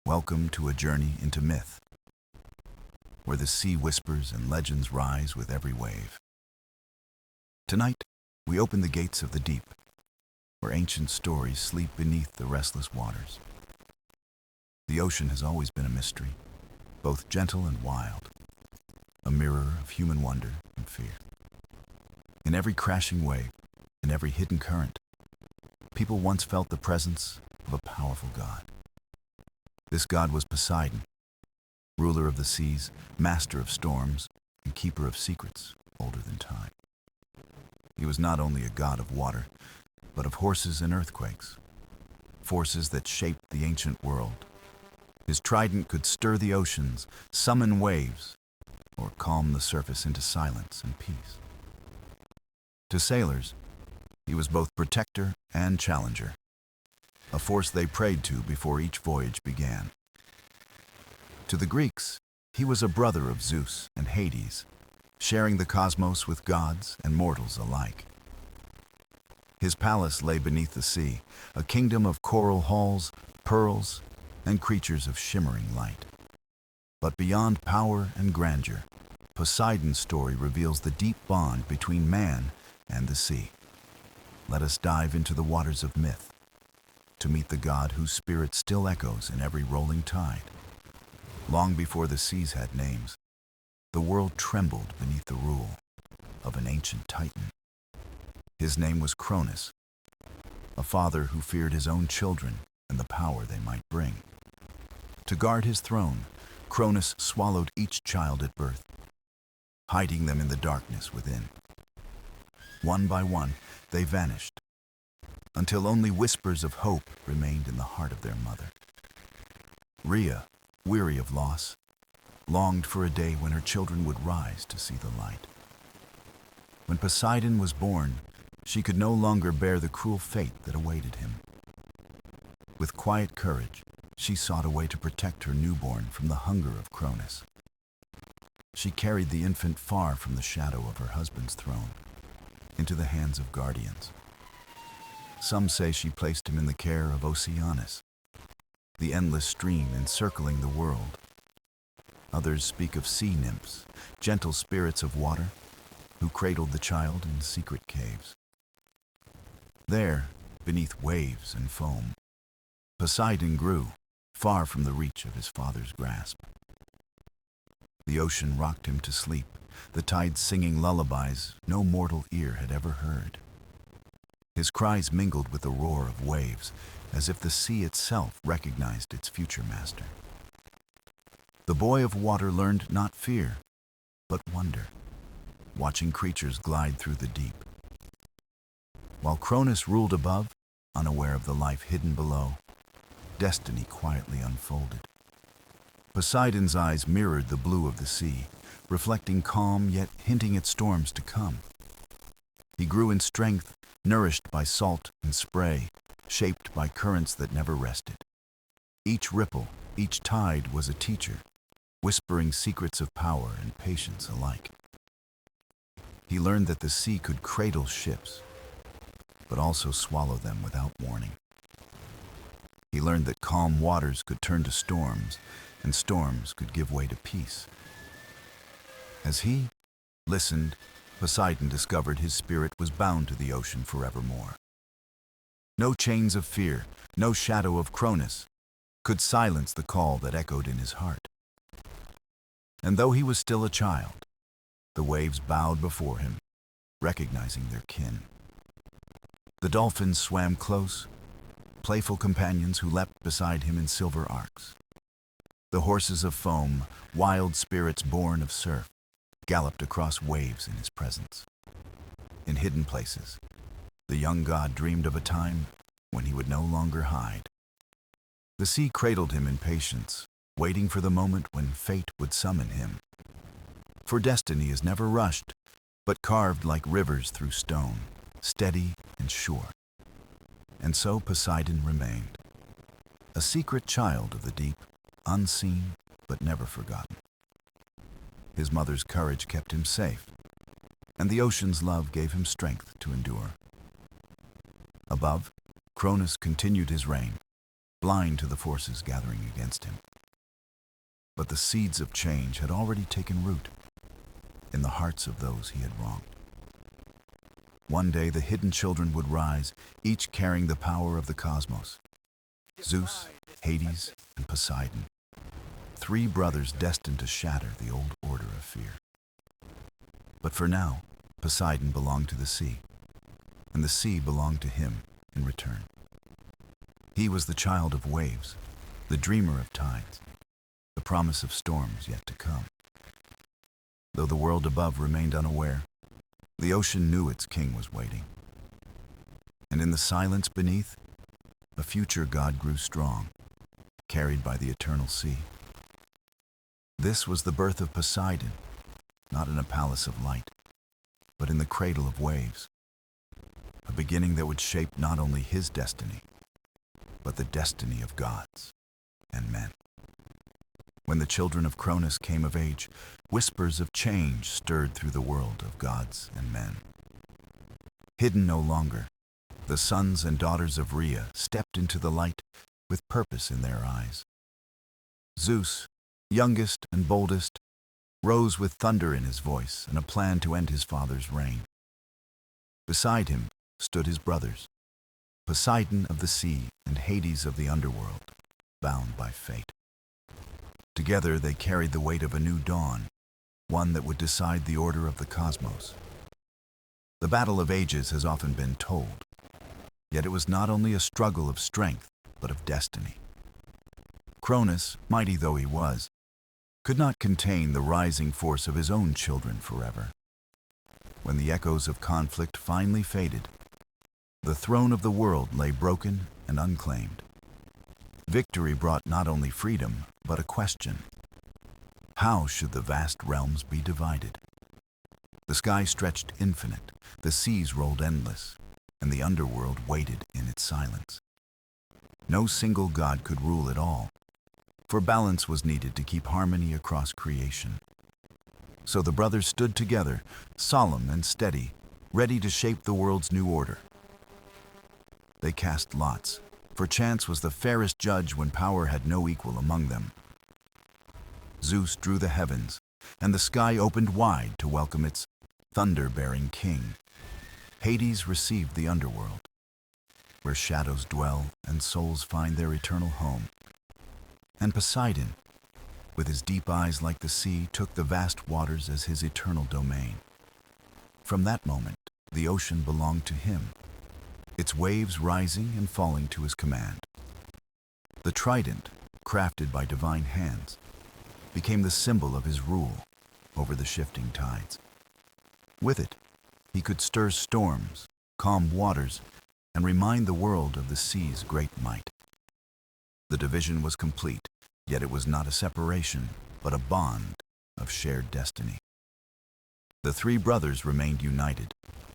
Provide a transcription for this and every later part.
Welcome to a journey into myth, where the sea whispers and legends rise with every wave. Tonight, we open the gates of the deep, where ancient stories sleep beneath the restless waters. The ocean has always been a mystery, both gentle and wild, a mirror of human wonder and fear. In every crashing wave, in every hidden current, people once felt the presence of a powerful god. This god was Poseidon, ruler of the seas, master of storms, and keeper of secrets older than time. He was not only a god of water, but of horses and earthquakes, forces that shaped the ancient world. His trident could stir the oceans, summon waves, or calm the surface into silence and peace. To sailors, he was both protector and challenger, a force they prayed to before each voyage began. To the Greeks, he was a brother of Zeus and Hades, sharing the cosmos with gods and mortals alike. His palace lay beneath the sea, a kingdom of coral halls, pearls, and creatures of shimmering light. But beyond power and grandeur, Poseidon's story reveals the deep bond between man and the sea. Let us dive into the waters of myth, to meet the god whose spirit still echoes in every rolling tide. Long before the seas had names, the world trembled beneath the rule of an ancient titan. His name was Cronus, a father who feared his own children and the power they might bring. To guard his throne, Cronus swallowed each child at birth, hiding them in the darkness within. One by one, they vanished, until only whispers of hope remained in the heart of their mother. Rhea, weary of loss, longed for a day when her children would rise to see the light. When Poseidon was born, she could no longer bear the cruel fate that awaited him. With quiet courage, she sought a way to protect her newborn from the hunger of Cronus. She carried the infant far from the shadow of her husband's throne, into the hands of guardians. Some say she placed him in the care of Oceanus, the endless stream encircling the world. Others speak of sea nymphs, gentle spirits of water, who cradled the child in secret caves. There, beneath waves and foam, Poseidon grew, far from the reach of his father's grasp. The ocean rocked him to sleep, the tides singing lullabies no mortal ear had ever heard. His cries mingled with the roar of waves, as if the sea itself recognized its future master. The boy of water learned not fear, but wonder, watching creatures glide through the deep. While Cronus ruled above, unaware of the life hidden below, destiny quietly unfolded. Poseidon's eyes mirrored the blue of the sea, reflecting calm yet hinting at storms to come. He grew in strength, nourished by salt and spray, shaped by currents that never rested. Each ripple, each tide was a teacher, whispering secrets of power and patience alike. He learned that the sea could cradle ships, but also swallow them without warning. He learned that calm waters could turn to storms, and storms could give way to peace. As he listened, Poseidon discovered his spirit was bound to the ocean forevermore. No chains of fear, no shadow of Cronus, could silence the call that echoed in his heart. And though he was still a child, the waves bowed before him, recognizing their kin. The dolphins swam close, playful companions who leapt beside him in silver arcs. The horses of foam, wild spirits born of surf, galloped across waves in his presence. In hidden places, the young god dreamed of a time when he would no longer hide. The sea cradled him in patience, waiting for the moment when fate would summon him. For destiny is never rushed, but carved like rivers through stone, steady and sure. And so Poseidon remained, a secret child of the deep, unseen but never forgotten. His mother's courage kept him safe, and the ocean's love gave him strength to endure. Above, Cronus continued his reign, blind to the forces gathering against him. But the seeds of change had already taken root in the hearts of those he had wronged. One day the hidden children would rise, each carrying the power of the cosmos. Zeus, Hades, and Poseidon. Three brothers destined to shatter the old order of fear. But for now, Poseidon belonged to the sea, and the sea belonged to him in return. He was the child of waves, the dreamer of tides, the promise of storms yet to come. Though the world above remained unaware, the ocean knew its king was waiting. And in the silence beneath, a future god grew strong, carried by the eternal sea. This was the birth of Poseidon, not in a palace of light, but in the cradle of waves. A beginning that would shape not only his destiny, but the destiny of gods and men. When the children of Cronus came of age, whispers of change stirred through the world of gods and men. Hidden no longer, the sons and daughters of Rhea stepped into the light with purpose in their eyes. Zeus, youngest and boldest, rose with thunder in his voice and a plan to end his father's reign. Beside him stood his brothers, Poseidon of the sea and Hades of the underworld, bound by fate. Together they carried the weight of a new dawn, one that would decide the order of the cosmos. The battle of ages has often been told, yet it was not only a struggle of strength, but of destiny. Cronus, mighty though he was, could not contain the rising force of his own children forever. When the echoes of conflict finally faded, the throne of the world lay broken and unclaimed. Victory brought not only freedom, but a question. How should the vast realms be divided? The sky stretched infinite, the seas rolled endless, and the underworld waited in its silence. No single god could rule it all, for balance was needed to keep harmony across creation. So the brothers stood together, solemn and steady, ready to shape the world's new order. They cast lots, for chance was the fairest judge when power had no equal among them. Zeus drew the heavens, and the sky opened wide to welcome its thunder-bearing king. Hades received the underworld, where shadows dwell and souls find their eternal home. And Poseidon, with his deep eyes like the sea, took the vast waters as his eternal domain. From that moment, the ocean belonged to him, its waves rising and falling to his command. The trident, crafted by divine hands, became the symbol of his rule over the shifting tides. With it, he could stir storms, calm waters, and remind the world of the sea's great might. The division was complete, yet it was not a separation, but a bond of shared destiny. The three brothers remained united,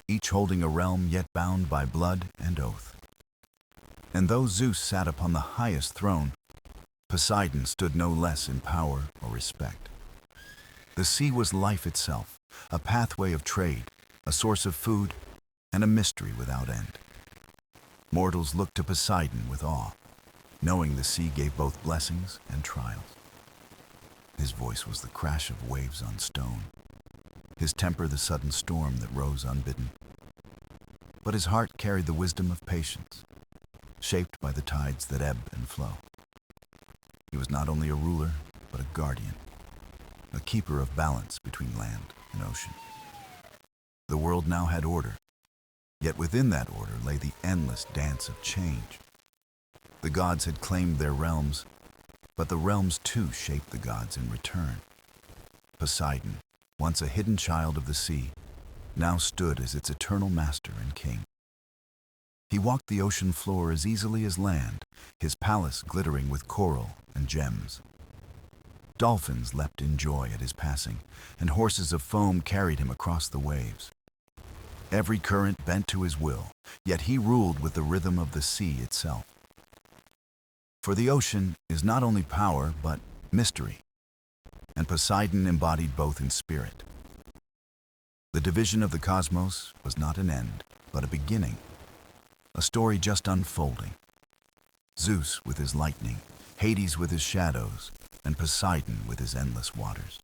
each holding a realm yet bound by blood and oath. And though Zeus sat upon the highest throne, Poseidon stood no less in power or respect. The sea was life itself, a pathway of trade, a source of food, and a mystery without end. Mortals looked to Poseidon with awe, knowing the sea gave both blessings and trials. His voice was the crash of waves on stone, his temper the sudden storm that rose unbidden. But his heart carried the wisdom of patience, shaped by the tides that ebb and flow. He was not only a ruler, but a guardian, a keeper of balance between land and ocean. The world now had order, yet within that order lay the endless dance of change. The gods had claimed their realms, but the realms too shaped the gods in return. Poseidon, once a hidden child of the sea, now stood as its eternal master and king. He walked the ocean floor as easily as land, his palace glittering with coral and gems. Dolphins leapt in joy at his passing, and horses of foam carried him across the waves. Every current bent to his will, yet he ruled with the rhythm of the sea itself. For the ocean is not only power, but mystery, and Poseidon embodied both in spirit. The division of the cosmos was not an end, but a beginning, a story just unfolding. Zeus with his lightning, Hades with his shadows, and Poseidon with his endless waters.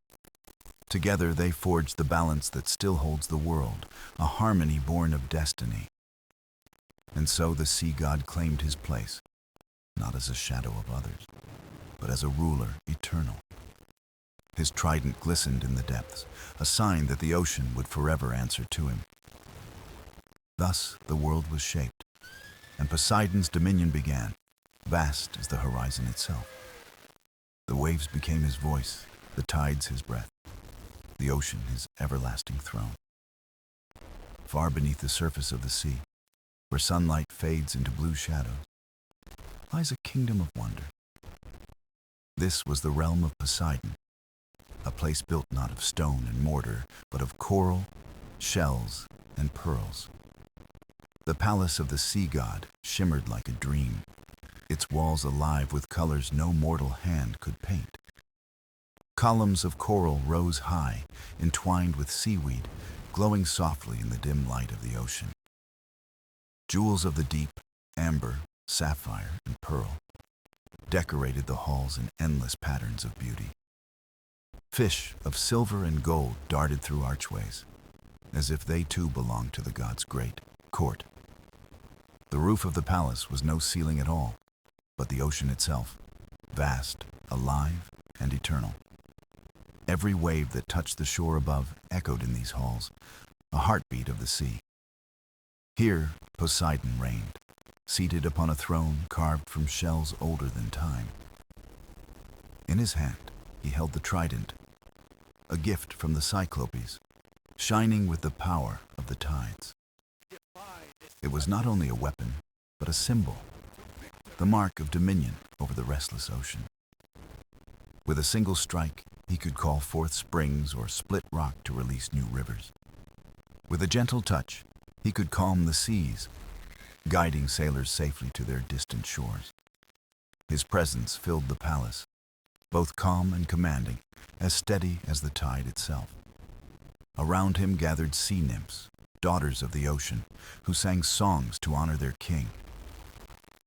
Together they forged the balance that still holds the world, a harmony born of destiny. And so the sea god claimed his place, not as a shadow of others, but as a ruler eternal. His trident glistened in the depths, a sign that the ocean would forever answer to him. Thus the world was shaped, and Poseidon's dominion began, vast as the horizon itself. The waves became his voice, the tides his breath, the ocean his everlasting throne. Far beneath the surface of the sea, where sunlight fades into blue shadows, lies a kingdom of wonder. This was the realm of Poseidon, a place built not of stone and mortar, but of coral, shells, and pearls. The palace of the sea god shimmered like a dream, its walls alive with colors no mortal hand could paint. Columns of coral rose high, entwined with seaweed, glowing softly in the dim light of the ocean. Jewels of the deep, amber, sapphire, and pearl, decorated the halls in endless patterns of beauty. Fish of silver and gold darted through archways, as if they too belonged to the god's great court. The roof of the palace was no ceiling at all, but the ocean itself, vast, alive, and eternal. Every wave that touched the shore above echoed in these halls, a heartbeat of the sea. Here Poseidon reigned, seated upon a throne carved from shells older than time. In his hand he held the trident, a gift from the Cyclopes, shining with the power of the tides. It was not only a weapon, but a symbol, the mark of dominion over the restless ocean. With a single strike, he could call forth springs or split rock to release new rivers. With a gentle touch, he could calm the seas, guiding sailors safely to their distant shores. His presence filled the palace, both calm and commanding, as steady as the tide itself. Around him gathered sea nymphs, daughters of the ocean, who sang songs to honor their king.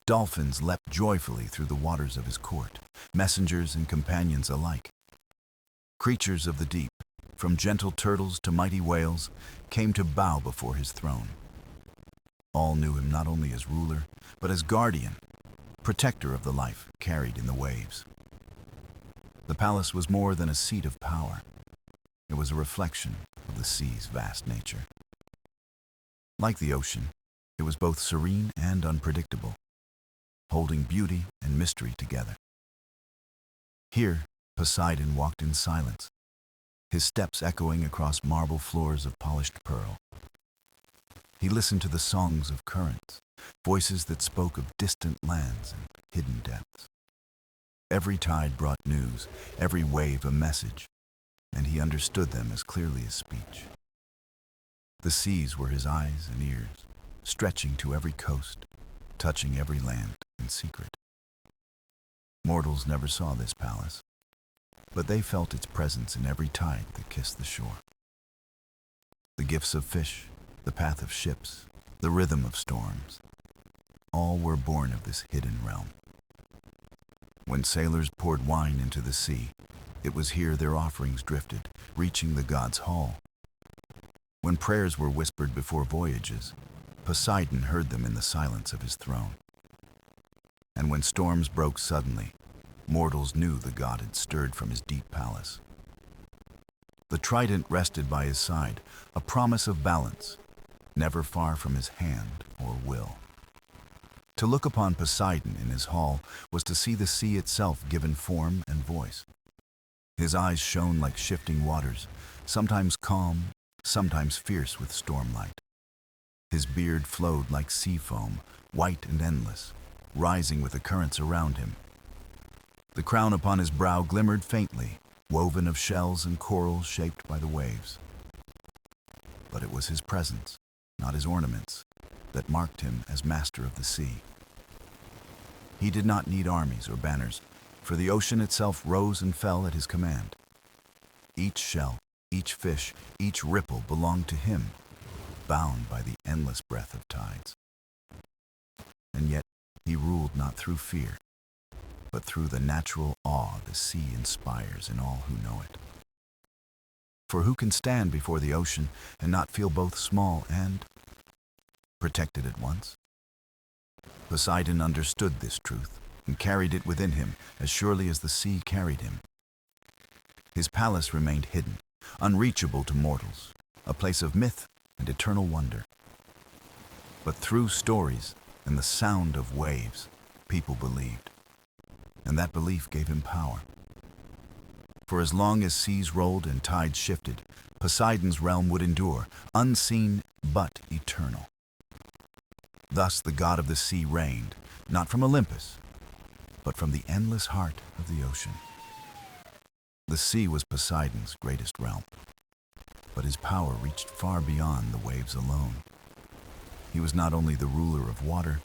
Dolphins leapt joyfully through the waters of his court, messengers and companions alike. Creatures of the deep, from gentle turtles to mighty whales, came to bow before his throne. All knew him not only as ruler, but as guardian, protector of the life carried in the waves. The palace was more than a seat of power. It was a reflection of the sea's vast nature. Like the ocean, it was both serene and unpredictable, holding beauty and mystery together. Here, Poseidon walked in silence, his steps echoing across marble floors of polished pearl. He listened to the songs of currents, voices that spoke of distant lands and hidden depths. Every tide brought news, every wave a message, and he understood them as clearly as speech. The seas were his eyes and ears, stretching to every coast, touching every land in secret. Mortals never saw this palace, but they felt its presence in every tide that kissed the shore. The gifts of fish, the path of ships, the rhythm of storms, all were born of this hidden realm. When sailors poured wine into the sea, it was here their offerings drifted, reaching the god's hall. When prayers were whispered before voyages, Poseidon heard them in the silence of his throne. And when storms broke suddenly, mortals knew the god had stirred from his deep palace. The trident rested by his side, a promise of balance, never far from his hand or will. To look upon Poseidon in his hall was to see the sea itself given form and voice. His eyes shone like shifting waters, sometimes calm, sometimes fierce with stormlight. His beard flowed like sea foam, white and endless, rising with the currents around him. The crown upon his brow glimmered faintly, woven of shells and corals shaped by the waves. But it was his presence, not his ornaments, that marked him as master of the sea. He did not need armies or banners, for the ocean itself rose and fell at his command. Each shell, each fish, each ripple belonged to him, bound by the endless breath of tides. And yet, he ruled not through fear, but through the natural awe the sea inspires in all who know it. For who can stand before the ocean and not feel both small and protected at once? Poseidon understood this truth and carried it within him as surely as the sea carried him. His palace remained hidden, unreachable to mortals, a place of myth and eternal wonder. But through stories and the sound of waves, people believed, and that belief gave him power. For as long as seas rolled and tides shifted, Poseidon's realm would endure, unseen but eternal. Thus the god of the sea reigned, not from Olympus, but from the endless heart of the ocean. The sea was Poseidon's greatest realm, but his power reached far beyond the waves alone. He was not only the ruler of water,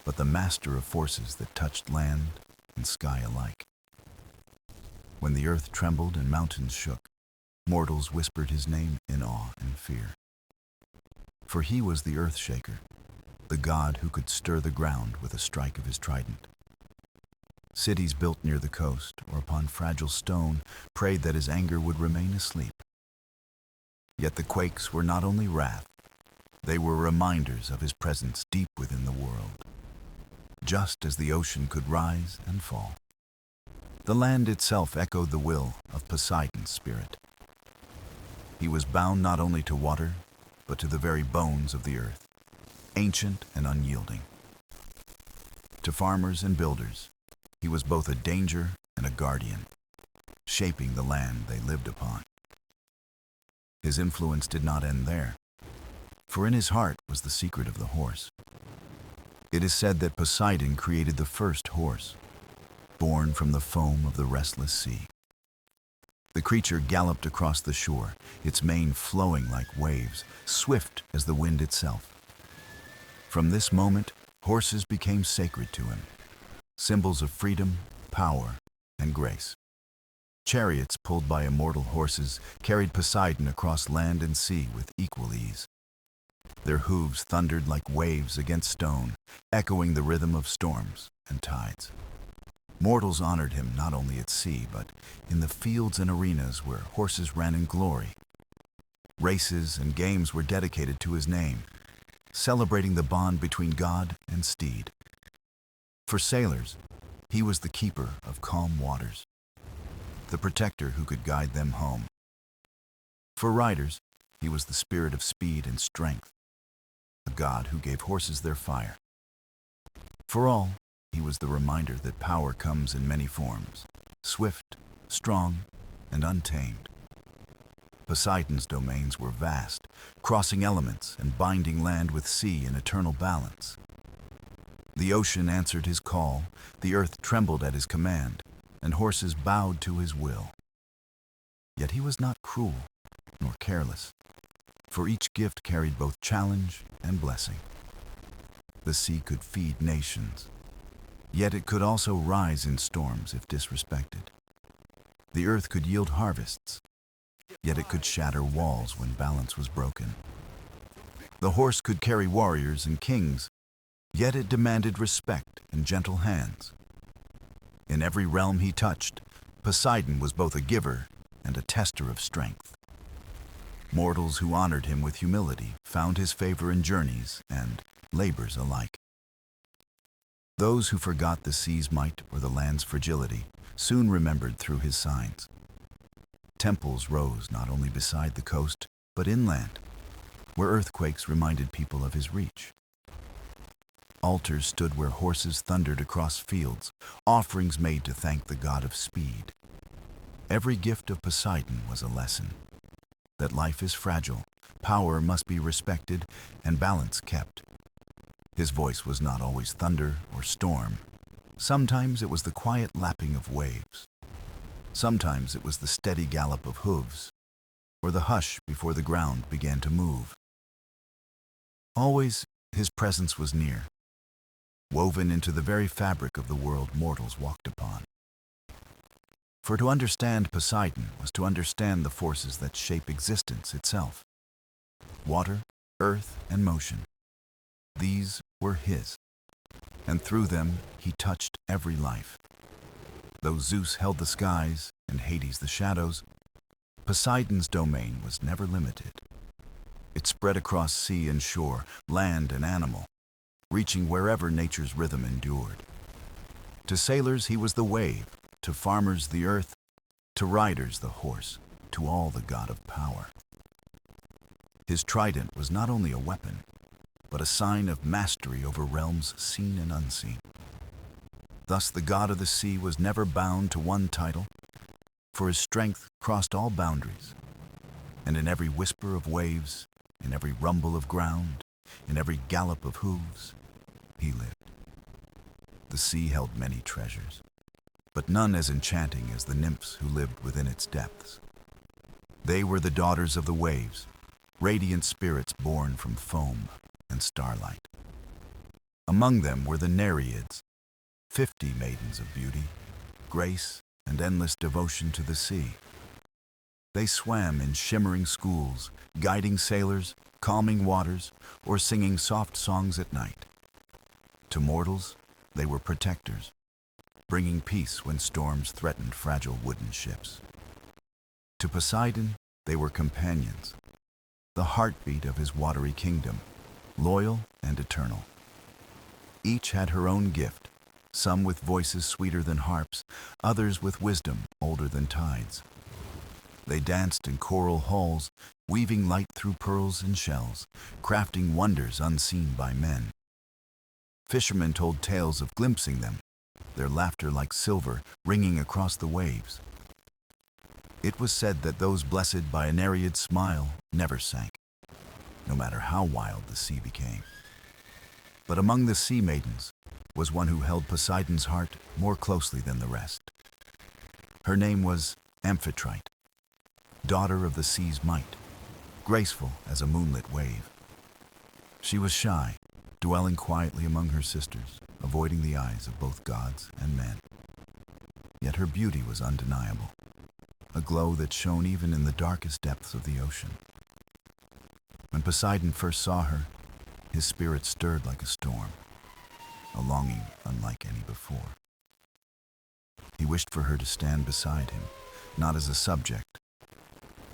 but the master of forces that touched land and sky alike. When the earth trembled and mountains shook, mortals whispered his name in awe and fear. For he was the earth shaker, the god who could stir the ground with a strike of his trident. Cities built near the coast or upon fragile stone prayed that his anger would remain asleep. Yet the quakes were not only wrath, they were reminders of his presence deep within the world. Just as the ocean could rise and fall, the land itself echoed the will of Poseidon's spirit. He was bound not only to water, but to the very bones of the earth, ancient and unyielding. To farmers and builders, he was both a danger and a guardian, shaping the land they lived upon. His influence did not end there, for in his heart was the secret of the horse. It is said that Poseidon created the first horse, born from the foam of the restless sea. The creature galloped across the shore, its mane flowing like waves, swift as the wind itself. From this moment, horses became sacred to him, symbols of freedom, power, and grace. Chariots pulled by immortal horses carried Poseidon across land and sea with equal ease. Their hooves thundered like waves against stone, echoing the rhythm of storms and tides. Mortals honored him not only at sea, but in the fields and arenas where horses ran in glory. Races and games were dedicated to his name, celebrating the bond between god and steed. For sailors, he was the keeper of calm waters, the protector who could guide them home. For riders, he was the spirit of speed and strength, a god who gave horses their fire. For all, he was the reminder that power comes in many forms, swift, strong, and untamed. Poseidon's domains were vast, crossing elements and binding land with sea in eternal balance. The ocean answered his call, the earth trembled at his command, and horses bowed to his will. Yet he was not cruel nor careless, for each gift carried both challenge and blessing. The sea could feed nations, yet it could also rise in storms if disrespected. The earth could yield harvests, yet it could shatter walls when balance was broken. The horse could carry warriors and kings, yet it demanded respect and gentle hands. In every realm he touched, Poseidon was both a giver and a tester of strength. Mortals who honored him with humility found his favor in journeys and labors alike. Those who forgot the sea's might or the land's fragility soon remembered through his signs. Temples rose not only beside the coast, but inland, where earthquakes reminded people of his reach. Altars stood where horses thundered across fields, offerings made to thank the god of speed. Every gift of Poseidon was a lesson that life is fragile, power must be respected, and balance kept. His voice was not always thunder or storm. Sometimes it was the quiet lapping of waves. Sometimes it was the steady gallop of hooves, or the hush before the ground began to move. Always, his presence was near, woven into the very fabric of the world mortals walked upon. For to understand Poseidon was to understand the forces that shape existence itself. Water, earth, and motion. These were his. and through them he touched every life. Though Zeus held the skies and Hades the shadows, Poseidon's domain was never limited. It spread across sea and shore, land and animal, reaching wherever nature's rhythm endured. To sailors he was the wave, to farmers the earth, to riders the horse, to all the god of power. His trident was not only a weapon, but a sign of mastery over realms seen and unseen. Thus the god of the sea was never bound to one title, for his strength crossed all boundaries, and in every whisper of waves, in every rumble of ground, in every gallop of hooves, he lived. The sea held many treasures, but none as enchanting as the nymphs who lived within its depths. They were the daughters of the waves, radiant spirits born from foam and starlight. Among them were the Nereids, 50 maidens of beauty, grace, and endless devotion to the sea. They swam in shimmering schools, guiding sailors, calming waters, or singing soft songs at night. To mortals, they were protectors, bringing peace when storms threatened fragile wooden ships. To Poseidon, they were companions, the heartbeat of his watery kingdom, loyal and eternal. Each had her own gift, some with voices sweeter than harps, others with wisdom older than tides. They danced in coral halls, weaving light through pearls and shells, crafting wonders unseen by men. Fishermen told tales of glimpsing them, their laughter like silver ringing across the waves. It was said that those blessed by a Nereid's smile never sank, no matter how wild the sea became. But among the sea maidens was one who held Poseidon's heart more closely than the rest. Her name was Amphitrite, daughter of the sea's might, graceful as a moonlit wave. She was shy, dwelling quietly among her sisters, avoiding the eyes of both gods and men. Yet her beauty was undeniable, a glow that shone even in the darkest depths of the ocean. When Poseidon first saw her, his spirit stirred like a storm, a longing unlike any before. He wished for her to stand beside him, not as a subject,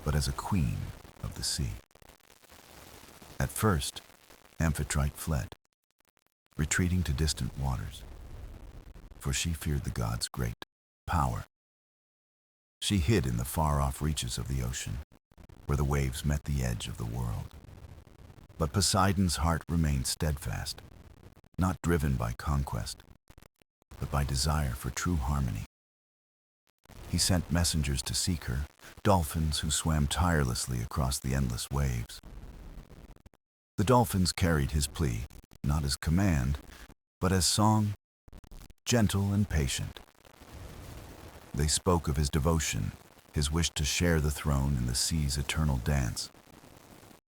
but as a queen of the sea. At first, Amphitrite fled, retreating to distant waters, for she feared the god's great power. She hid in the far-off reaches of the ocean, where the waves met the edge of the world. But Poseidon's heart remained steadfast, not driven by conquest, but by desire for true harmony. He sent messengers to seek her, dolphins who swam tirelessly across the endless waves. The dolphins carried his plea, not as command, but as song, gentle and patient. They spoke of his devotion, his wish to share the throne in the sea's eternal dance.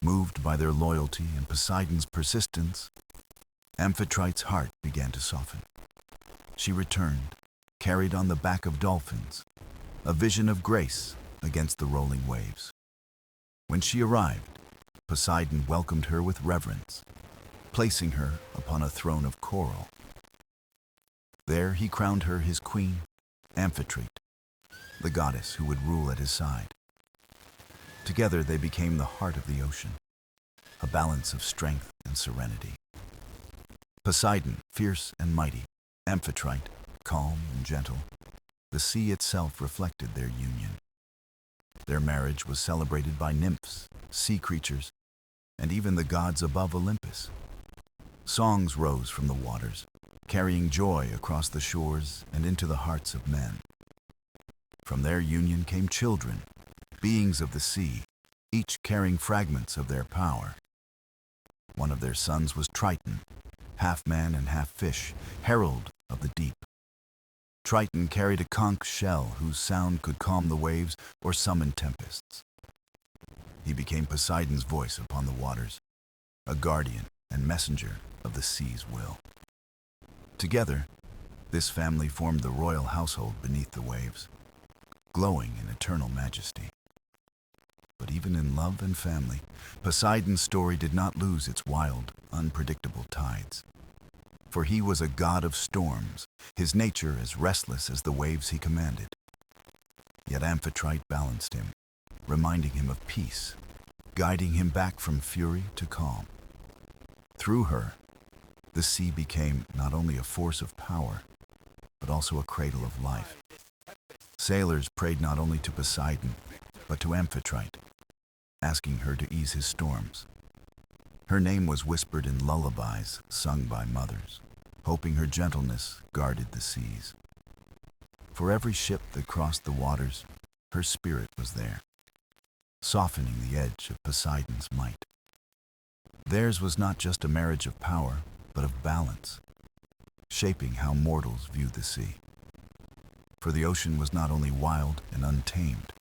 Moved by their loyalty and Poseidon's persistence, Amphitrite's heart began to soften. She returned, carried on the back of dolphins, a vision of grace against the rolling waves. When she arrived, Poseidon welcomed her with reverence, placing her upon a throne of coral. There he crowned her his queen, Amphitrite, the goddess who would rule at his side. Together they became the heart of the ocean, a balance of strength and serenity. Poseidon, fierce and mighty, Amphitrite, calm and gentle. The sea itself reflected their union. Their marriage was celebrated by nymphs, sea creatures, and even the gods above Olympus. Songs rose from the waters, carrying joy across the shores and into the hearts of men. From their union came children, beings of the sea, each carrying fragments of their power. One of their sons was Triton, half man and half fish, herald of the deep. Triton carried a conch shell whose sound could calm the waves or summon tempests. He became Poseidon's voice upon the waters, a guardian and messenger of the sea's will. Together, this family formed the royal household beneath the waves, glowing in eternal majesty. But even in love and family, Poseidon's story did not lose its wild, unpredictable tides. for he was a god of storms, his nature as restless as the waves he commanded. Yet Amphitrite balanced him, reminding him of peace, guiding him back from fury to calm. Through her, the sea became not only a force of power, but also a cradle of life. Sailors prayed not only to Poseidon, but to Amphitrite, asking her to ease his storms. Her name was whispered in lullabies sung by mothers, hoping her gentleness guarded the seas. For every ship that crossed the waters, her spirit was there, softening the edge of Poseidon's might. Theirs was not just a marriage of power, but of balance, shaping how mortals viewed the sea. For the ocean was not only wild and untamed,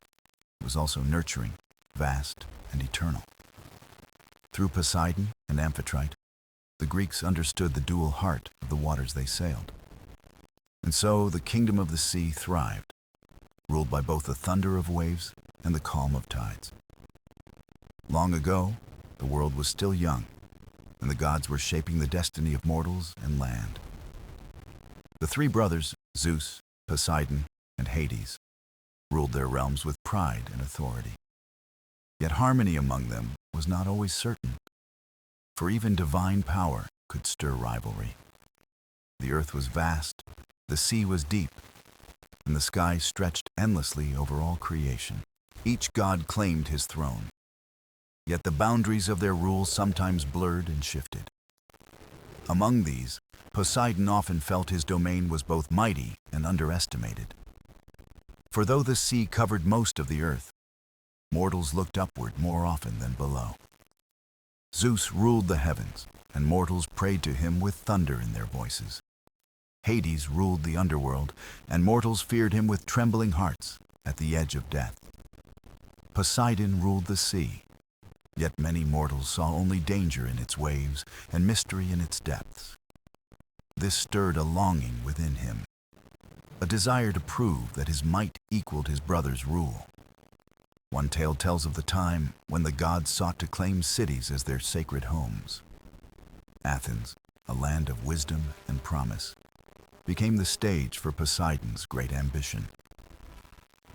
it was also nurturing, vast, and eternal. Through Poseidon and Amphitrite, the Greeks understood the dual heart of the waters they sailed. And so the kingdom of the sea thrived, ruled by both the thunder of waves and the calm of tides. Long ago, the world was still young, and the gods were shaping the destiny of mortals and land. The three brothers, Zeus, Poseidon, and Hades, ruled their realms with pride and authority. Yet harmony among them was not always certain, for even divine power could stir rivalry. The earth was vast, the sea was deep, and the sky stretched endlessly over all creation. Each god claimed his throne, yet the boundaries of their rule sometimes blurred and shifted. Among these, Poseidon often felt his domain was both mighty and underestimated. For though the sea covered most of the earth, mortals looked upward more often than below. Zeus ruled the heavens, and mortals prayed to him with thunder in their voices. Hades ruled the underworld, and mortals feared him with trembling hearts at the edge of death. Poseidon ruled the sea, yet many mortals saw only danger in its waves and mystery in its depths. This stirred a longing within him, a desire to prove that his might equaled his brother's rule. One tale tells of the time when the gods sought to claim cities as their sacred homes. Athens, a land of wisdom and promise, became the stage for Poseidon's great ambition.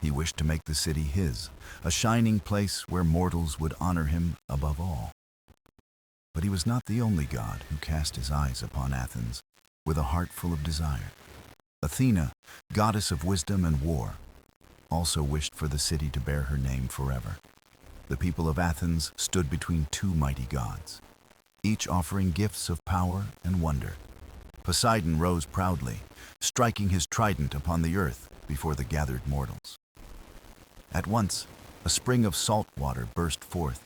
He wished to make the city his, a shining place where mortals would honor him above all. But he was not the only god who cast his eyes upon Athens with a heart full of desire. Athena, goddess of wisdom and war, also wished for the city to bear her name forever. The people of Athens stood between two mighty gods, each offering gifts of power and wonder. Poseidon rose proudly, striking his trident upon the earth before the gathered mortals. At once, a spring of salt water burst forth,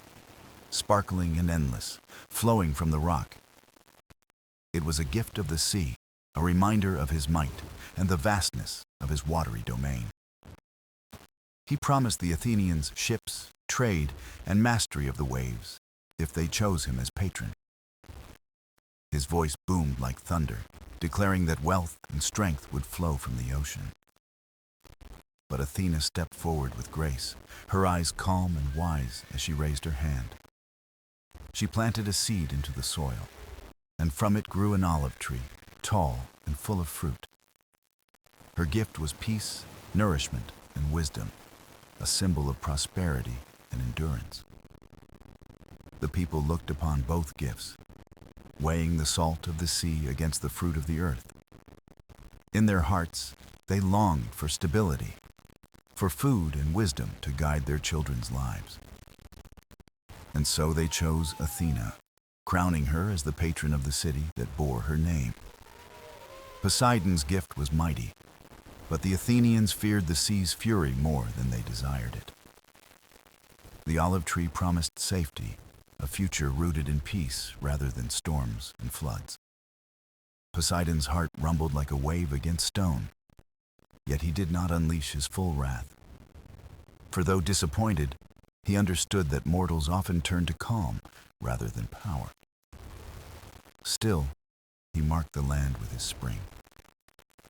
sparkling and endless, flowing from the rock. It was a gift of the sea, a reminder of his might and the vastness of his watery domain. He promised the Athenians ships, trade, and mastery of the waves if they chose him as patron. His voice boomed like thunder, declaring that wealth and strength would flow from the ocean. But Athena stepped forward with grace, her eyes calm and wise as she raised her hand. She planted a seed into the soil, and from it grew an olive tree, tall and full of fruit. Her gift was peace, nourishment, and wisdom, a symbol of prosperity and endurance. The people looked upon both gifts, weighing the salt of the sea against the fruit of the earth. In their hearts, they longed for stability, for food and wisdom to guide their children's lives. And so they chose Athena, crowning her as the patron of the city that bore her name. Poseidon's gift was mighty, but the Athenians feared the sea's fury more than they desired it. The olive tree promised safety, a future rooted in peace rather than storms and floods. Poseidon's heart rumbled like a wave against stone, yet he did not unleash his full wrath. For though disappointed, he understood that mortals often turn to calm rather than power. Still, he marked the land with his spring,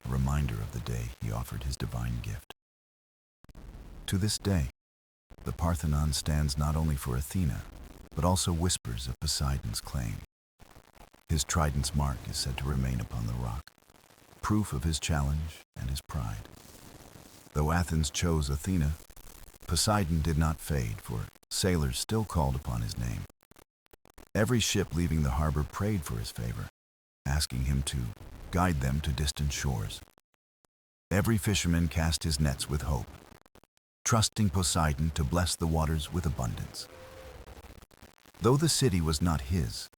a reminder of the day he offered his divine gift. To this day, the Parthenon stands not only for Athena, but also whispers of Poseidon's claim. His trident's mark is said to remain upon the rock, proof of his challenge and his pride. Though Athens chose Athena, Poseidon did not fade, for sailors still called upon his name. Every ship leaving the harbor prayed for his favor, asking him to guide them to distant shores. Every fisherman cast his nets with hope, trusting Poseidon to bless the waters with abundance. Though the city was not his,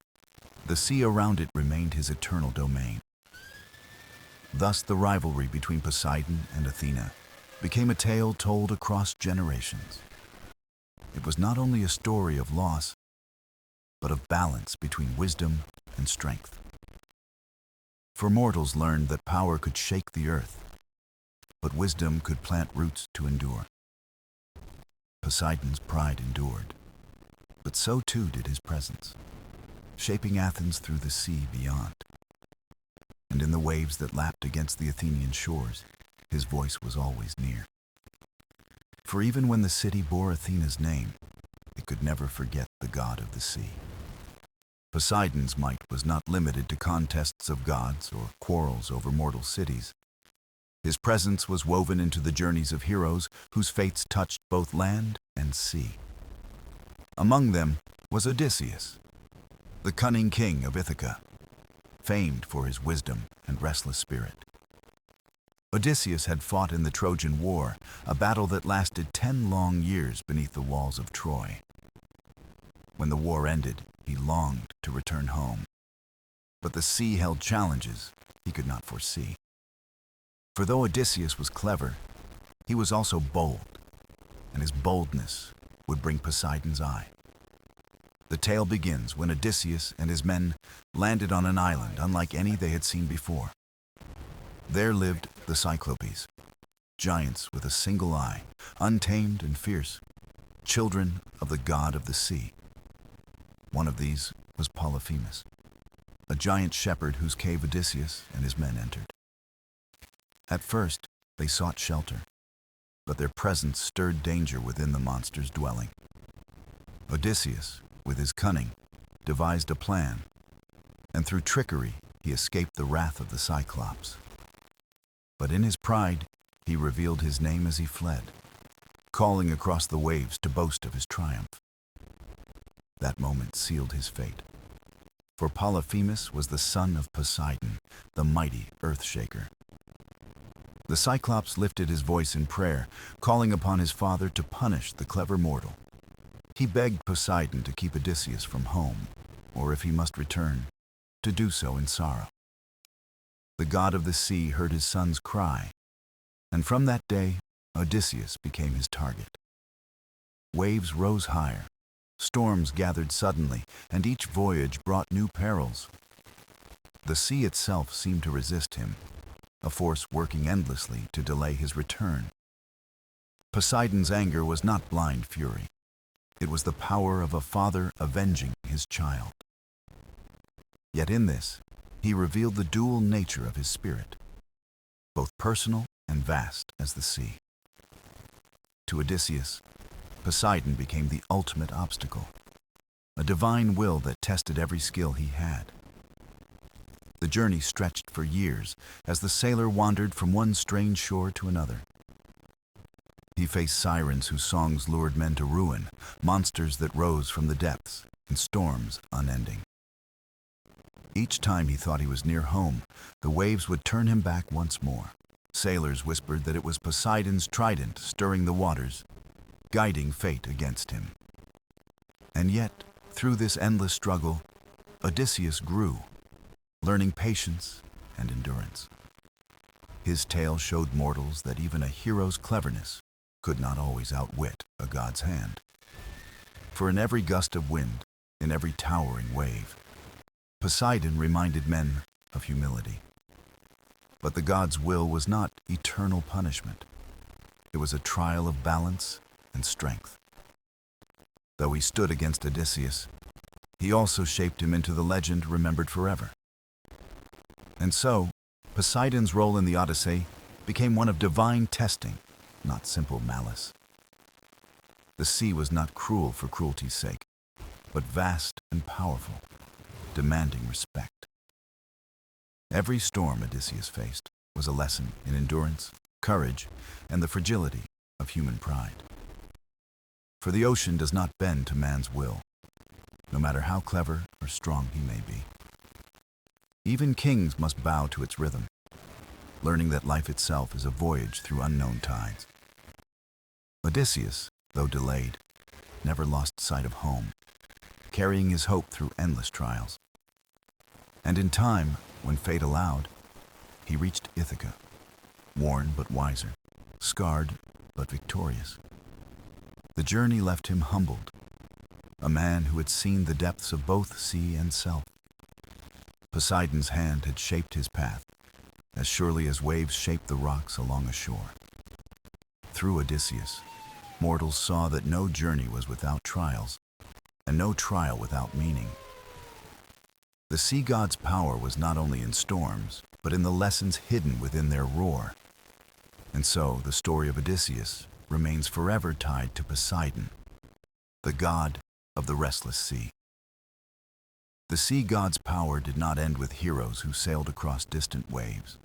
the sea around it remained his eternal domain. Thus the rivalry between Poseidon and Athena became a tale told across generations. It was not only a story of loss, but of balance between wisdom and strength. For mortals learned that power could shake the earth, but wisdom could plant roots to endure. Poseidon's pride endured, but so too did his presence, shaping Athens through the sea beyond. And in the waves that lapped against the Athenian shores, his voice was always near. For even when the city bore Athena's name, it could never forget the god of the sea. Poseidon's might was not limited to contests of gods or quarrels over mortal cities. His presence was woven into the journeys of heroes whose fates touched both land and sea. Among them was Odysseus, the cunning king of Ithaca, famed for his wisdom and restless spirit. Odysseus had fought in the Trojan War, a battle that lasted 10 long years beneath the walls of Troy. When the war ended, he longed to return home, but the sea held challenges he could not foresee. For though Odysseus was clever, he was also bold, and his boldness would bring Poseidon's eye. The tale begins when Odysseus and his men landed on an island unlike any they had seen before. There lived the Cyclopes, giants with a single eye, untamed and fierce, children of the god of the sea. One of these was Polyphemus, a giant shepherd whose cave Odysseus and his men entered. At first, they sought shelter, but their presence stirred danger within the monster's dwelling. Odysseus, with his cunning, devised a plan, and through trickery, he escaped the wrath of the Cyclops. But in his pride, he revealed his name as he fled, calling across the waves to boast of his triumph. That moment sealed his fate, for Polyphemus was the son of Poseidon, the mighty earth-shaker. The Cyclops lifted his voice in prayer, calling upon his father to punish the clever mortal. He begged Poseidon to keep Odysseus from home, or if he must return, to do so in sorrow. The god of the sea heard his son's cry, and from that day, Odysseus became his target. Waves rose higher, storms gathered suddenly, and each voyage brought new perils. The sea itself seemed to resist him, a force working endlessly to delay his return. Poseidon's anger was not blind fury. It was the power of a father avenging his child. Yet in this, he revealed the dual nature of his spirit, both personal and vast as the sea. To Odysseus, Poseidon became the ultimate obstacle, a divine will that tested every skill he had. The journey stretched for years as the sailor wandered from one strange shore to another. He faced sirens whose songs lured men to ruin, monsters that rose from the depths, and storms unending. Each time he thought he was near home, the waves would turn him back once more. Sailors whispered that it was Poseidon's trident stirring the waters, guiding fate against him. And yet, through this endless struggle, Odysseus grew, learning patience and endurance. His tale showed mortals that even a hero's cleverness could not always outwit a god's hand. For in every gust of wind, in every towering wave, Poseidon reminded men of humility. But the god's will was not eternal punishment. It was a trial of balance and strength. Though he stood against Odysseus, he also shaped him into the legend remembered forever. And so, Poseidon's role in the Odyssey became one of divine testing, not simple malice. The sea was not cruel for cruelty's sake, but vast and powerful, demanding respect. Every storm Odysseus faced was a lesson in endurance, courage, and the fragility of human pride. For the ocean does not bend to man's will, no matter how clever or strong he may be. Even kings must bow to its rhythm, learning that life itself is a voyage through unknown tides. Odysseus, though delayed, never lost sight of home, carrying his hope through endless trials. And in time, when fate allowed, he reached Ithaca, worn but wiser, scarred but victorious. The journey left him humbled, a man who had seen the depths of both sea and self. Poseidon's hand had shaped his path, as surely as waves shape the rocks along a shore. Through Odysseus, mortals saw that no journey was without trials, and no trial without meaning. The sea god's power was not only in storms, but in the lessons hidden within their roar. And so the story of Odysseus remains forever tied to Poseidon, the god of the restless sea. The sea god's power did not end with heroes who sailed across distant waves.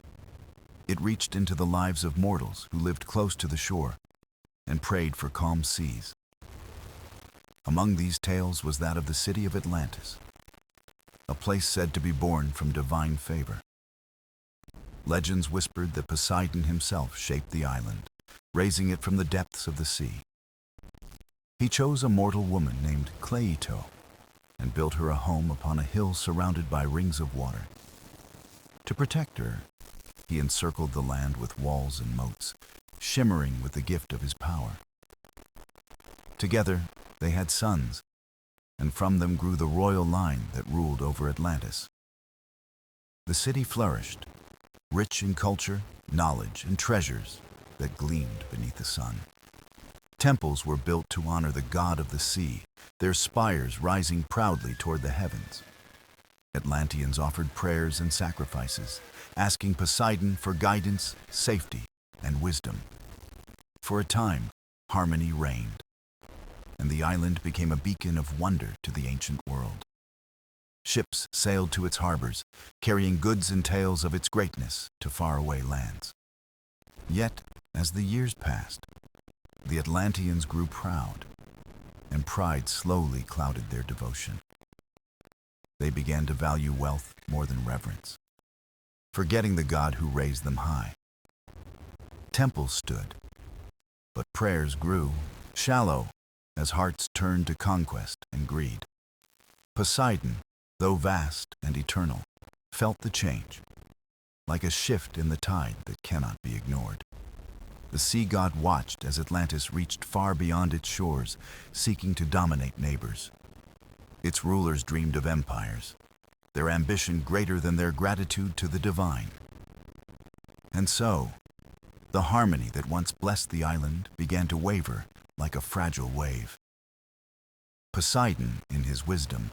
It reached into the lives of mortals who lived close to the shore and prayed for calm seas. Among these tales was that of the city of Atlantis, a place said to be born from divine favor. Legends whispered that Poseidon himself shaped the island, raising it from the depths of the sea. He chose a mortal woman named Cleito and built her a home upon a hill surrounded by rings of water. To protect her, he encircled the land with walls and moats, shimmering with the gift of his power. Together, they had sons, and from them grew the royal line that ruled over Atlantis. The city flourished, rich in culture, knowledge, and treasures that gleamed beneath the sun. Temples were built to honor the god of the sea, their spires rising proudly toward the heavens. Atlanteans offered prayers and sacrifices, asking Poseidon for guidance, safety, and wisdom. For a time, harmony reigned, and the island became a beacon of wonder to the ancient world. Ships sailed to its harbors, carrying goods and tales of its greatness to faraway lands. Yet, as the years passed, the Atlanteans grew proud, and pride slowly clouded their devotion. They began to value wealth more than reverence, forgetting the god who raised them high. Temples stood, but prayers grew shallow as hearts turned to conquest and greed. Poseidon, though vast and eternal, felt the change, like a shift in the tide that cannot be ignored. The sea god watched as Atlantis reached far beyond its shores, seeking to dominate neighbors. Its rulers dreamed of empires, their ambition greater than their gratitude to the divine. And so, the harmony that once blessed the island began to waver like a fragile wave. Poseidon, in his wisdom,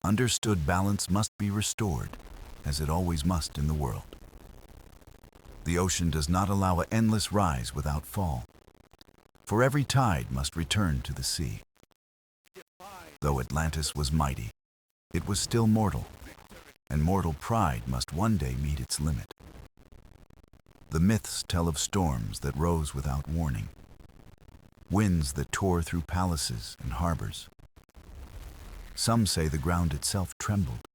understood balance must be restored, as it always must in the world. The ocean does not allow an endless rise without fall, for every tide must return to the sea. Though Atlantis was mighty, it was still mortal, and mortal pride must one day meet its limit. The myths tell of storms that rose without warning, winds that tore through palaces and harbors. Some say the ground itself trembled,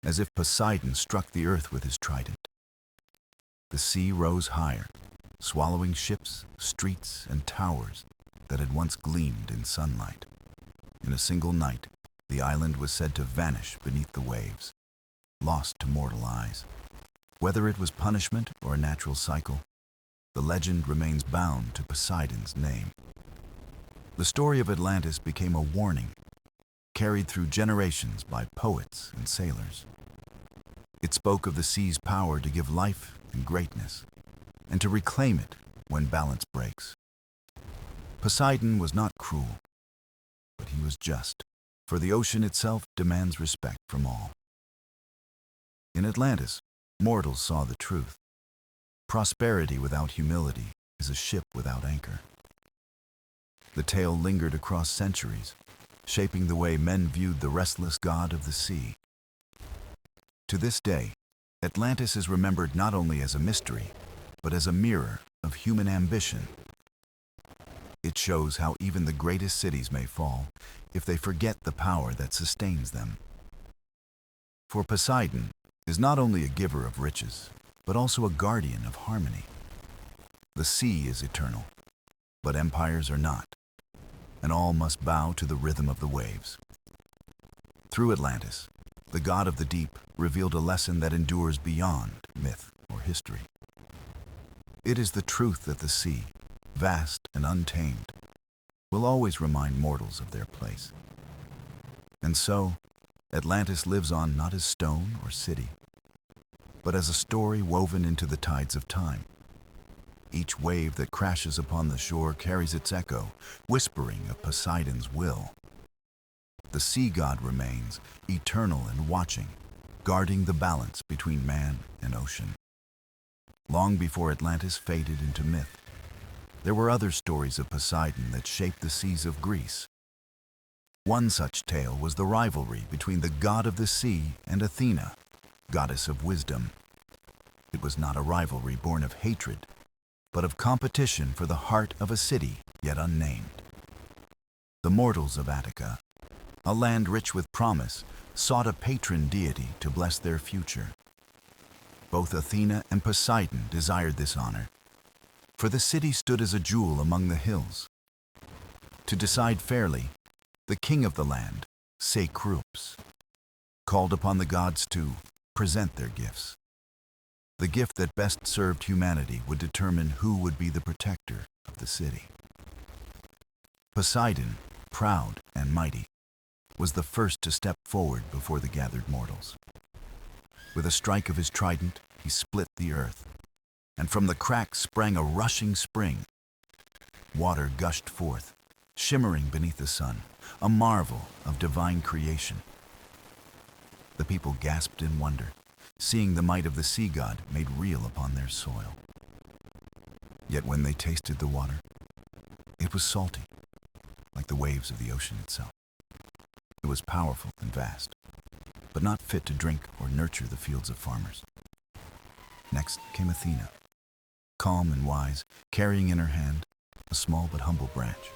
as if Poseidon struck the earth with his trident. The sea rose higher, swallowing ships, streets, and towers that had once gleamed in sunlight. In a single night, the island was said to vanish beneath the waves, lost to mortal eyes. Whether it was punishment or a natural cycle, the legend remains bound to Poseidon's name. The story of Atlantis became a warning, carried through generations by poets and sailors. It spoke of the sea's power to give life and greatness, and to reclaim it when balance breaks. Poseidon was not cruel, but he was just, for the ocean itself demands respect from all. In Atlantis, mortals saw the truth. Prosperity without humility is a ship without anchor. The tale lingered across centuries, shaping the way men viewed the restless god of the sea. To this day, Atlantis is remembered not only as a mystery, but as a mirror of human ambition. It shows how even the greatest cities may fall if they forget the power that sustains them. For Poseidon is not only a giver of riches, but also a guardian of harmony. The sea is eternal, but empires are not, and all must bow to the rhythm of the waves. Through Atlantis, the god of the deep revealed a lesson that endures beyond myth or history. It is the truth that the sea, vast and untamed, will always remind mortals of their place. And so, Atlantis lives on not as stone or city, but as a story woven into the tides of time. Each wave that crashes upon the shore carries its echo, whispering of Poseidon's will. The sea god remains, eternal and watching, guarding the balance between man and ocean. Long before Atlantis faded into myth, there were other stories of Poseidon that shaped the seas of Greece. One such tale was the rivalry between the god of the sea and Athena, goddess of wisdom. It was not a rivalry born of hatred, but of competition for the heart of a city yet unnamed. The mortals of Attica, a land rich with promise, sought a patron deity to bless their future. Both Athena and Poseidon desired this honor, for the city stood as a jewel among the hills. To decide fairly, the king of the land, Sea called upon the gods to present their gifts. The gift that best served humanity would determine who would be the protector of the city. Poseidon, proud and mighty, was the first to step forward before the gathered mortals. With a strike of his trident, he split the earth, and from the crack sprang a rushing spring. Water gushed forth, shimmering beneath the sun, a marvel of divine creation. The people gasped in wonder, seeing the might of the sea god made real upon their soil. Yet when they tasted the water, it was salty, like the waves of the ocean itself. It was powerful and vast, but not fit to drink or nurture the fields of farmers. Next came Athena, calm and wise, carrying in her hand a small but humble branch.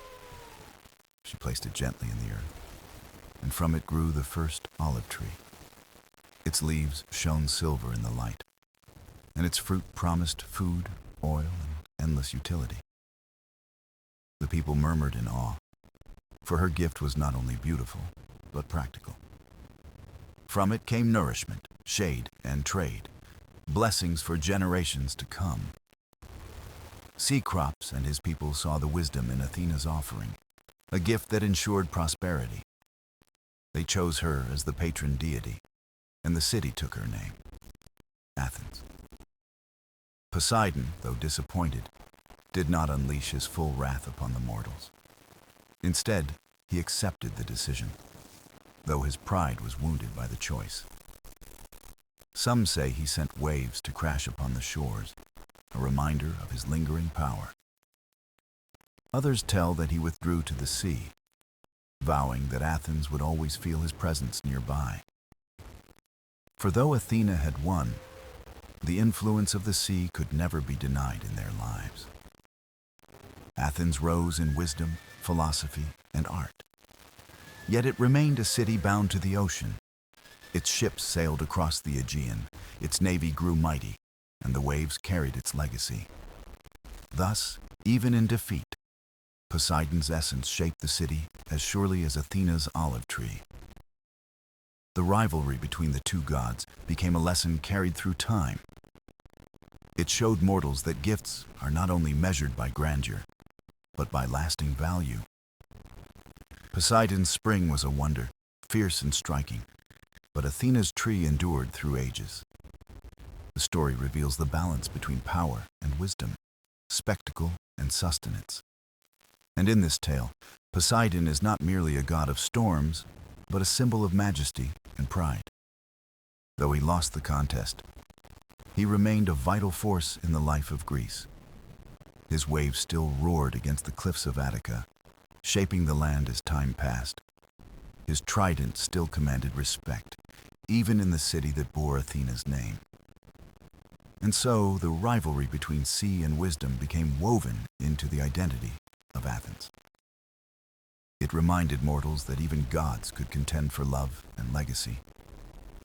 She placed it gently in the earth, and from it grew the first olive tree. Its leaves shone silver in the light, and its fruit promised food, oil, and endless utility. The people murmured in awe, for her gift was not only beautiful, but practical. From it came nourishment, shade, and trade, blessings for generations to come. Sea Crops and his people saw the wisdom in Athena's offering, a gift that ensured prosperity. They chose her as the patron deity, and the city took her name, Athens. Poseidon, though disappointed, did not unleash his full wrath upon the mortals. Instead, he accepted the decision, though his pride was wounded by the choice. Some say he sent waves to crash upon the shores, a reminder of his lingering power. Others tell that he withdrew to the sea, vowing that Athens would always feel his presence nearby. For though Athena had won, the influence of the sea could never be denied in their lives. Athens rose in wisdom, philosophy, and art. Yet it remained a city bound to the ocean. Its ships sailed across the Aegean, its navy grew mighty, and the waves carried its legacy. Thus, even in defeat, Poseidon's essence shaped the city as surely as Athena's olive tree. The rivalry between the two gods became a lesson carried through time. It showed mortals that gifts are not only measured by grandeur, but by lasting value. Poseidon's spring was a wonder, fierce and striking, but Athena's tree endured through ages. The story reveals the balance between power and wisdom, spectacle and sustenance. And in this tale, Poseidon is not merely a god of storms, but a symbol of majesty and pride. Though he lost the contest, he remained a vital force in the life of Greece. His waves still roared against the cliffs of Attica, shaping the land as time passed. His trident still commanded respect, even in the city that bore Athena's name. And so the rivalry between sea and wisdom became woven into the identity of Athens. It reminded mortals that even gods could contend for love and legacy,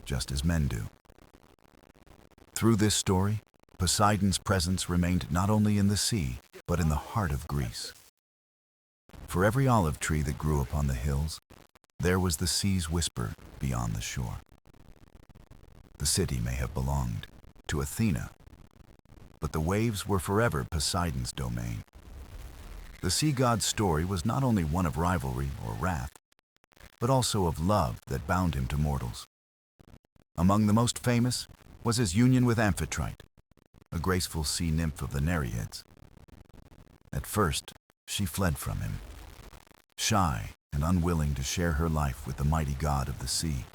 just as men do. Through this story, Poseidon's presence remained not only in the sea, but in the heart of Greece. For every olive tree that grew upon the hills, there was the sea's whisper beyond the shore. The city may have belonged to Athena, but the waves were forever Poseidon's domain. The sea god's story was not only one of rivalry or wrath, but also of love that bound him to mortals. Among the most famous was his union with Amphitrite, a graceful sea nymph of the Nereids. At first, she fled from him, shy and unwilling to share her life with the mighty god of the sea.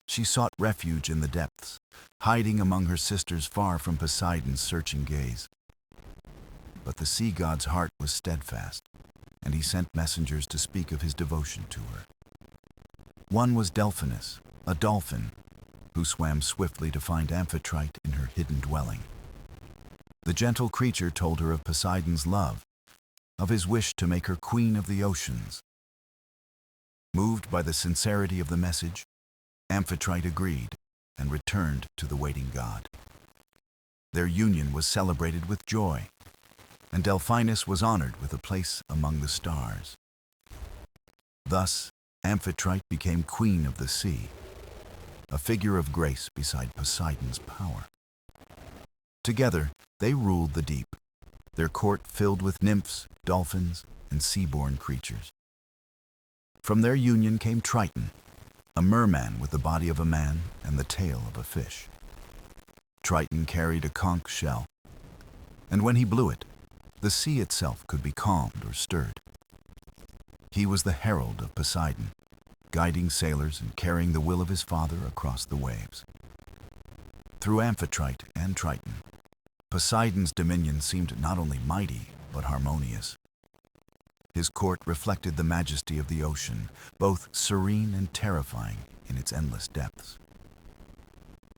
She sought refuge in the depths, hiding among her sisters far from Poseidon's searching gaze. But the sea god's heart was steadfast, and he sent messengers to speak of his devotion to her. One was Delphinus, a dolphin, who swam swiftly to find Amphitrite in her hidden dwelling. The gentle creature told her of Poseidon's love, of his wish to make her queen of the oceans. Moved by the sincerity of the message, Amphitrite agreed and returned to the waiting god. Their union was celebrated with joy, and Delphinus was honored with a place among the stars. Thus, Amphitrite became queen of the sea, a figure of grace beside Poseidon's power. Together, they ruled the deep, their court filled with nymphs, dolphins, and sea-born creatures. From their union came Triton, a merman with the body of a man and the tail of a fish. Triton carried a conch shell, and when he blew it, the sea itself could be calmed or stirred. He was the herald of Poseidon, guiding sailors and carrying the will of his father across the waves. Through Amphitrite and Triton, Poseidon's dominion seemed not only mighty, but harmonious. His court reflected the majesty of the ocean, both serene and terrifying in its endless depths.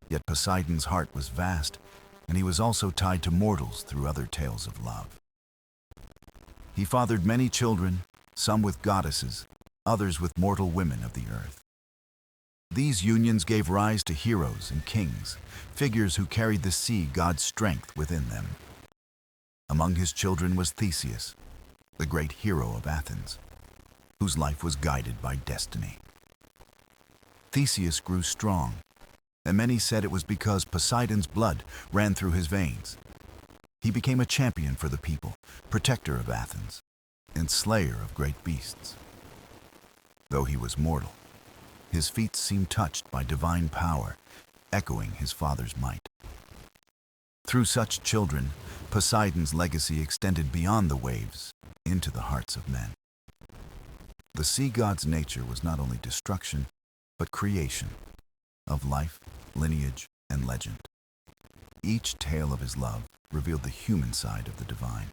Yet Poseidon's heart was vast, and he was also tied to mortals through other tales of love. He fathered many children, some with goddesses, others with mortal women of the earth. These unions gave rise to heroes and kings, figures who carried the sea god's strength within them. Among his children was Theseus, the great hero of Athens, whose life was guided by destiny. Theseus grew strong, and many said it was because Poseidon's blood ran through his veins. He became a champion for the people, protector of Athens, and slayer of great beasts. Though he was mortal, his feats seemed touched by divine power, echoing his father's might. Through such children, Poseidon's legacy extended beyond the waves into the hearts of men. The sea god's nature was not only destruction, but creation, of life, lineage, and legend. Each tale of his love revealed the human side of the divine,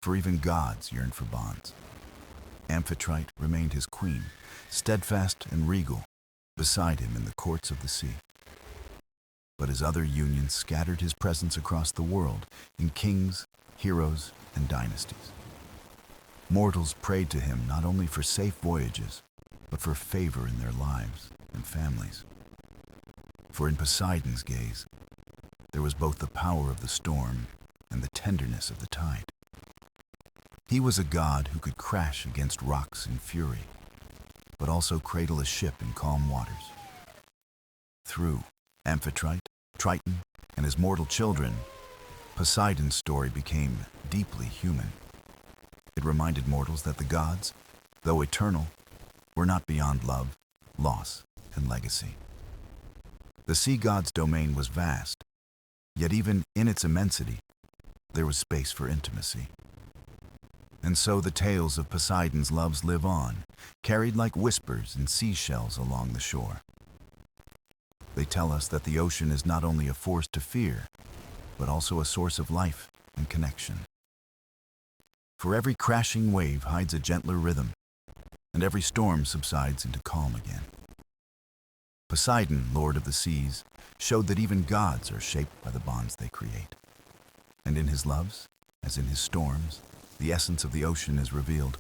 for even gods yearned for bonds. Amphitrite remained his queen, steadfast and regal, beside him in the courts of the sea. But his other unions scattered his presence across the world in kings, heroes, and dynasties. Mortals prayed to him not only for safe voyages, but for favor in their lives and families. For in Poseidon's gaze, there was both the power of the storm and the tenderness of the tide. He was a god who could crash against rocks in fury, but also cradle a ship in calm waters. Through Amphitrite, Triton, and his mortal children, Poseidon's story became deeply human. It reminded mortals that the gods, though eternal, were not beyond love, loss, and legacy. The sea god's domain was vast, yet even in its immensity, there was space for intimacy. And so the tales of Poseidon's loves live on, carried like whispers and seashells along the shore. They tell us that the ocean is not only a force to fear, but also a source of life and connection. For every crashing wave hides a gentler rhythm, and every storm subsides into calm again. Poseidon, lord of the seas, showed that even gods are shaped by the bonds they create. And in his loves, as in his storms, the essence of the ocean is revealed,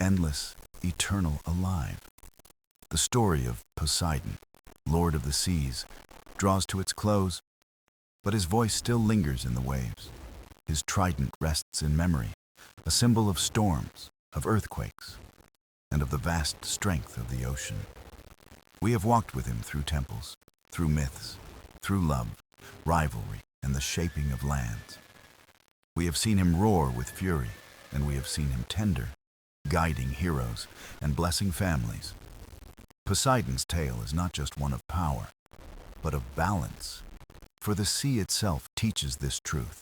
endless, eternal, alive. The story of Poseidon, lord of the seas, draws to its close, but his voice still lingers in the waves. His trident rests in memory, a symbol of storms, of earthquakes, and of the vast strength of the ocean. We have walked with him through temples, through myths, through love, rivalry, and the shaping of lands. We have seen him roar with fury, and we have seen him tender, guiding heroes and blessing families. Poseidon's tale is not just one of power, but of balance, for the sea itself teaches this truth.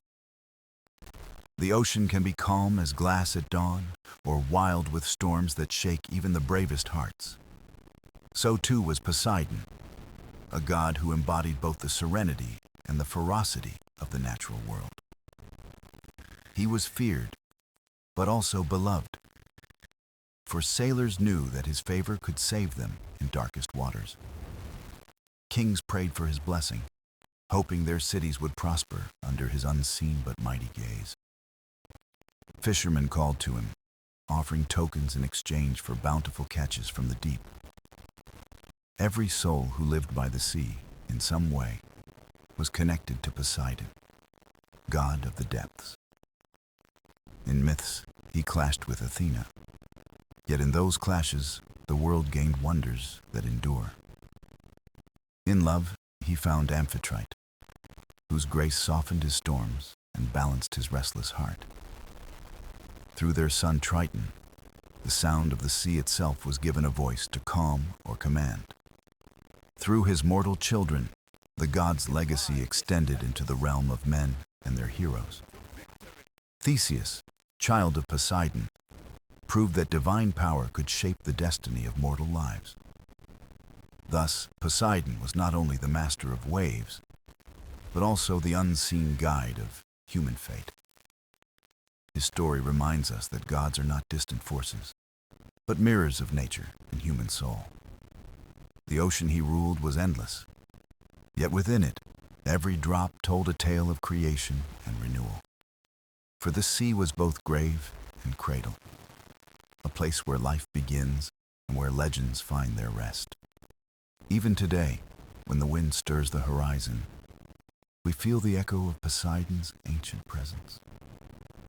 The ocean can be calm as glass at dawn, or wild with storms that shake even the bravest hearts. So too was Poseidon, a god who embodied both the serenity and the ferocity of the natural world. He was feared, but also beloved, for sailors knew that his favor could save them in darkest waters. Kings prayed for his blessing, hoping their cities would prosper under his unseen but mighty gaze. Fishermen called to him, offering tokens in exchange for bountiful catches from the deep. Every soul who lived by the sea, in some way, was connected to Poseidon, god of the depths. In myths, he clashed with Athena. Yet in those clashes, the world gained wonders that endure. In love, he found Amphitrite, whose grace softened his storms and balanced his restless heart. Through their son Triton, the sound of the sea itself was given a voice to calm or command. Through his mortal children, the god's legacy extended into the realm of men and their heroes. Theseus, child of Poseidon, proved that divine power could shape the destiny of mortal lives. Thus, Poseidon was not only the master of waves, but also the unseen guide of human fate. His story reminds us that gods are not distant forces, but mirrors of nature and human soul. The ocean he ruled was endless, yet within it, every drop told a tale of creation and renewal. For the sea was both grave and cradle, a place where life begins and where legends find their rest. Even today, when the wind stirs the horizon, we feel the echo of Poseidon's ancient presence.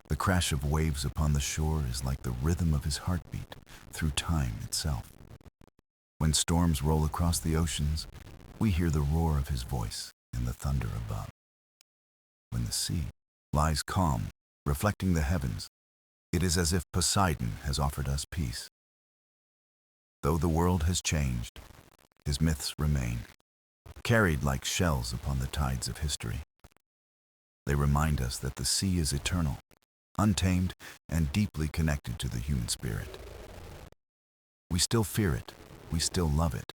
The crash of waves upon the shore is like the rhythm of his heartbeat through time itself. When storms roll across the oceans, we hear the roar of his voice and the thunder above. When the sea lies calm, reflecting the heavens, it is as if Poseidon has offered us peace. Though the world has changed, his myths remain, carried like shells upon the tides of history. They remind us that the sea is eternal, untamed, and deeply connected to the human spirit. We still fear it, we still love it,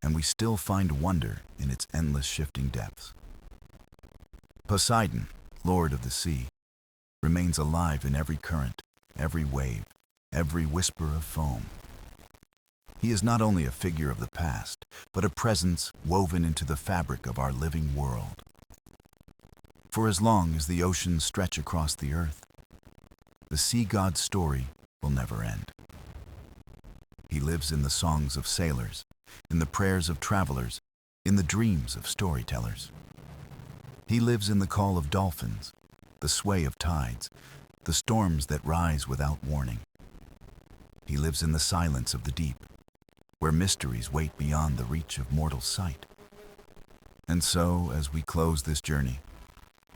and we still find wonder in its endless shifting depths. Poseidon, lord of the sea, remains alive in every current, every wave, every whisper of foam. He is not only a figure of the past, but a presence woven into the fabric of our living world. For as long as the oceans stretch across the earth, the sea god's story will never end. He lives in the songs of sailors, in the prayers of travelers, in the dreams of storytellers. He lives in the call of dolphins, the sway of tides, the storms that rise without warning. He lives in the silence of the deep, where mysteries wait beyond the reach of mortal sight. And so, as we close this journey,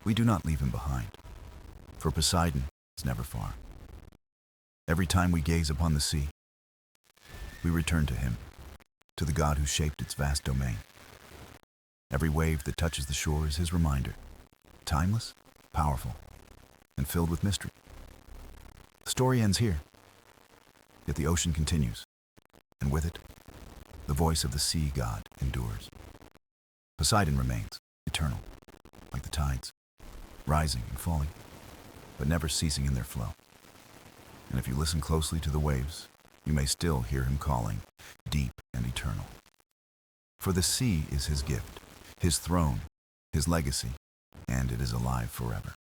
we do not leave him behind, for Poseidon is never far. Every time we gaze upon the sea, we return to him, to the god who shaped its vast domain. Every wave that touches the shore is his reminder, timeless, powerful, and filled with mystery. The story ends here, yet the ocean continues, and with it, the voice of the sea god endures. Poseidon remains eternal, like the tides, rising and falling, but never ceasing in their flow. And if you listen closely to the waves, you may still hear him calling, deep and eternal. For the sea is his gift, his throne, his legacy, and it is alive forever.